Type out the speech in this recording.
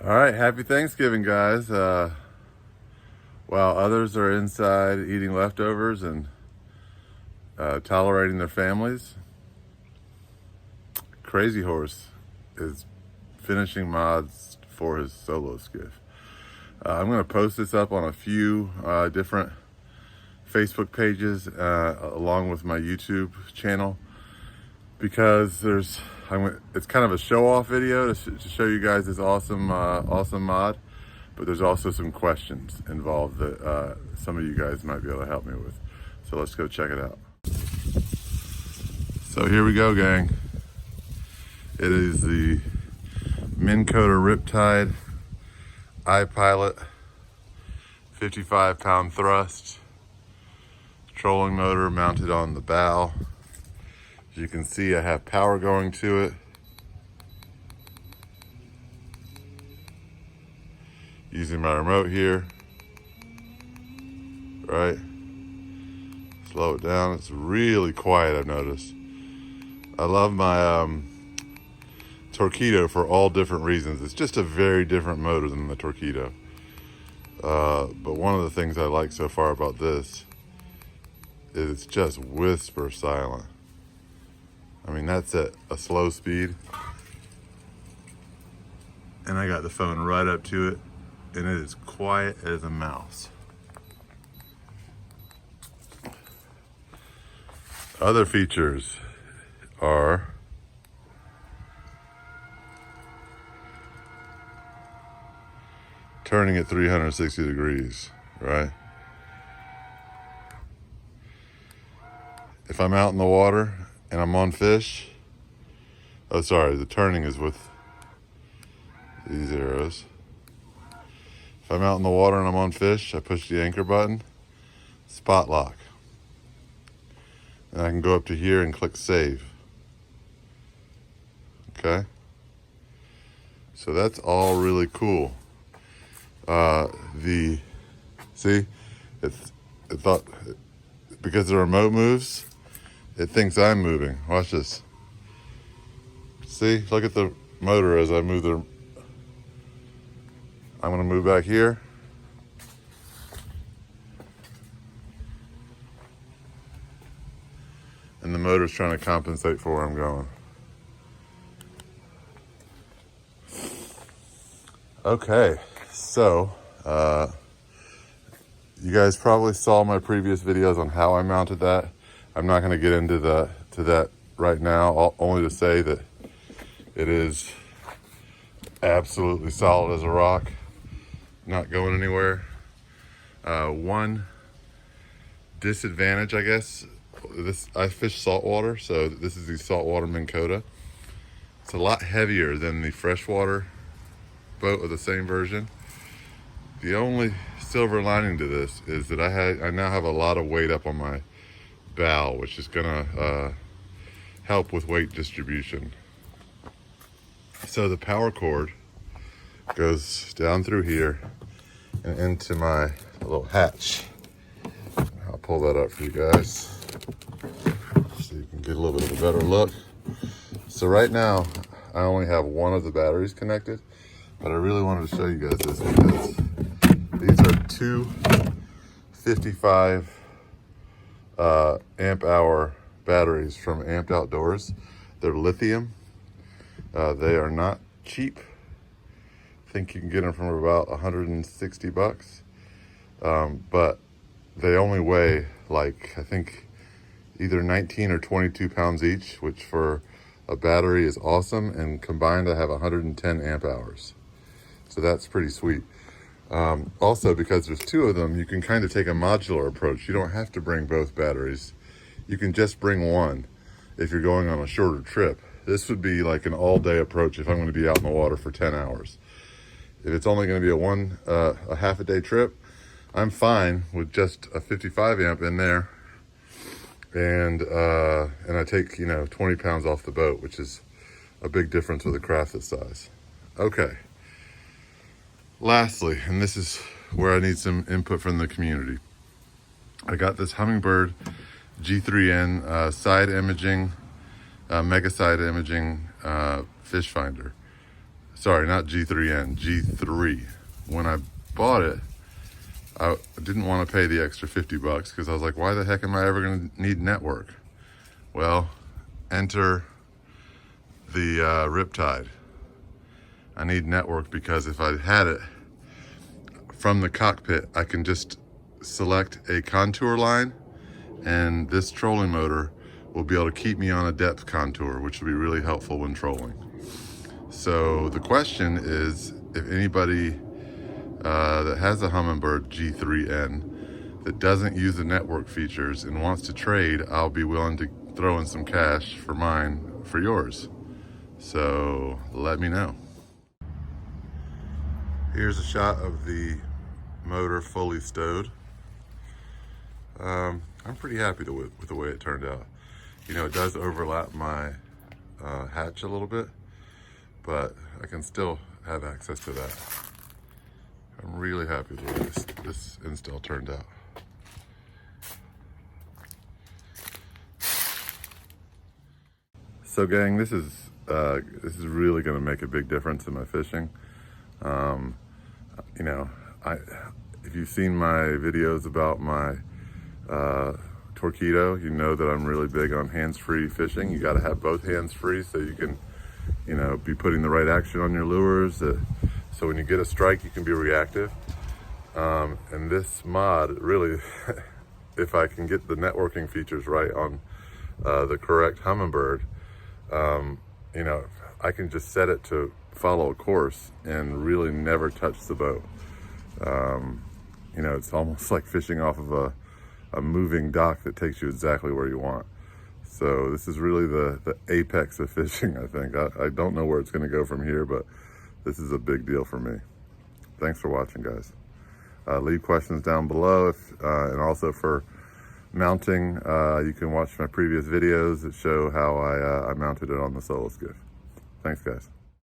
All right, happy Thanksgiving, guys. While others are inside eating leftovers and tolerating their families, Crazy Horse is finishing mods for his solo skiff. I'm going to post this up on a few different Facebook pages along with my YouTube channel because it's kind of a show-off video to show you guys this awesome mod, but there's also some questions involved that some of you guys might be able to help me with. So let's go check it out. So here we go, gang. It is the Minn Kota Riptide iPilot 55-pound thrust trolling motor mounted on the bow. As you can see, I have power going to it. Using my remote here. Right. Slow it down. It's really quiet, I've noticed. I love my Torpedo for all different reasons. It's just a very different motor than the Torpedo. But one of the things I like so far about this is it's just whisper silent. I mean, that's at a slow speed. And I got the phone right up to it, and it is quiet as a mouse. Other features are turning at 360 degrees, right? If I'm out in the water and I'm on fish, oh sorry, the turning is with these arrows. If I'm out in the water and I'm on fish, I push the anchor button, spot lock. And I can go up to here and click save. Okay? So that's all really cool. Because the remote moves, it thinks I'm moving. Watch this. See, look at the motor as I move I'm gonna move back here. And the motor's trying to compensate for where I'm going. Okay, so you guys probably saw my previous videos on how I mounted that. I'm not going to get into that right now, only to say that it is absolutely solid as a rock, not going anywhere. One disadvantage, I guess, I fish saltwater, so this is the saltwater Minn Kota. It's a lot heavier than the freshwater boat of the same version. The only silver lining to this is that I now have a lot of weight up on my bow, which is gonna help with weight distribution. So the power cord goes down through here and into my little hatch. I'll pull that up for you guys so you can get a little bit of a better look. So right now I only have one of the batteries connected, but I really wanted to show you guys this because these are two 55 amp hour batteries from Amped Outdoors. They're lithium. They are not cheap. I think you can get them from about 160 bucks. But they only weigh like, I think either 19 or 22 pounds each, which for a battery is awesome. And combined I have 110 amp hours. So that's pretty sweet. Also, because there's two of them, you can kind of take a modular approach. You don't have to bring both batteries. You can just bring one if you're going on a shorter trip. This would be like an all-day approach if I'm going to be out in the water for 10 hours. If it's only going to be a half a day trip, I'm fine with just a 55 amp in there. And I take, 20 pounds off the boat, which is a big difference with a craft this size. Okay. Lastly, and this is where I need some input from the community. I got this Humminbird G3N side imaging, mega side imaging fish finder. Sorry, not G3N, G3. When I bought it, I didn't want to pay the extra 50 bucks because I was like, why the heck am I ever going to need network? Well, enter the Riptide. I need network because if I had it from the cockpit, I can just select a contour line, and this trolling motor will be able to keep me on a depth contour, which will be really helpful when trolling. So the question is, if anybody that has a Humminbird G3N that doesn't use the network features and wants to trade, I'll be willing to throw in some cash for mine for yours. So let me know. Here's a shot of the motor fully stowed. I'm pretty happy with the way it turned out. You know, it does overlap my hatch a little bit, but I can still have access to that. I'm really happy with the way this install turned out. So gang, this is really going to make a big difference in my fishing. You know, if you've seen my videos about my Torpedo, you know that I'm really big on hands-free fishing. You got to have both hands free so you can, you know, be putting the right action on your lures. So when you get a strike, you can be reactive. And this mod really, if I can get the networking features right on the correct Humminbird, you know, I can just set it to follow a course and really never touch the boat. You know, it's almost like fishing off of a moving dock that takes you exactly where you want. So this is really the apex of fishing, I think. I don't know where it's going to go from here, but this is a big deal for me. Thanks for watching, guys. Leave questions down below, and also for mounting, you can watch my previous videos that show how I mounted it on the Solo Skiff. Thanks, guys.